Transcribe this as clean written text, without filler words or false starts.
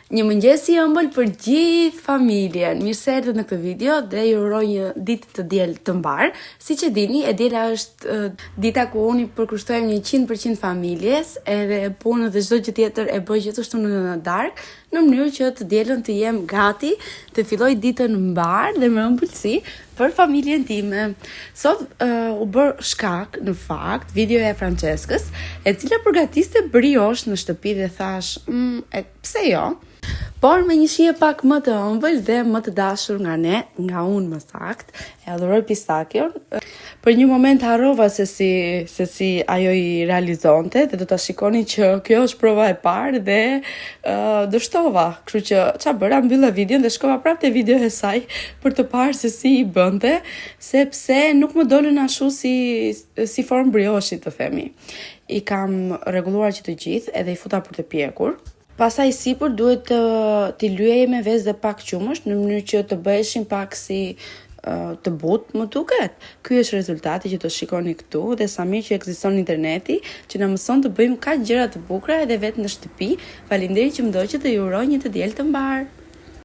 Një mëngjes i ëmbël për gjithë familjen. Mirë se erdhët në këtë video dhe ju uroj një ditë të diel të mbar. Siç e dini, e diela është dita ku unë i përkushtojmë 100% familjes, edhe punën dhe çdo gjë tjetër e bëj gjithashtu në darkë, në mënyrë që të dielën të jem gati të filloj ditën mbar dhe me ëmbëlsi për familjen time. Sot u bër shkak, në fakt, videoja e Franceskës, e cila përgatiste brioche në shtëpi dhe thash, pse jo? Por me një shije pak më të ëmbël dhe më të dashur nga ne, nga unë më sakt, e adhuroj pistakion. Për një moment harrova se si ajo i realizonte dhe do ta shikoni që kjo është prova e parë dhe dështova. Kështu që ç'a bëra, mbylla videon dhe shkova prapë te videoja e saj për të parë se si i bënte, sepse nuk më dolën ashtu si formë brioshi, të themi. I kam rregulluar që të gjithë edhe i futa për të pjekur. Pastaj sipër duhet t'i lyej me vezë dhe pak qumësht në mënyrë që të bëheshin pak si të butë, më duket. Ky është rezultati që do shikoni këtu dhe sa mirë që ekziston interneti që na mëson të bëjmë kaq gjëra të bukura edhe vetë në shtëpi. Faleminderit që më ndoqët dhe ju uroj një të diel të mbar.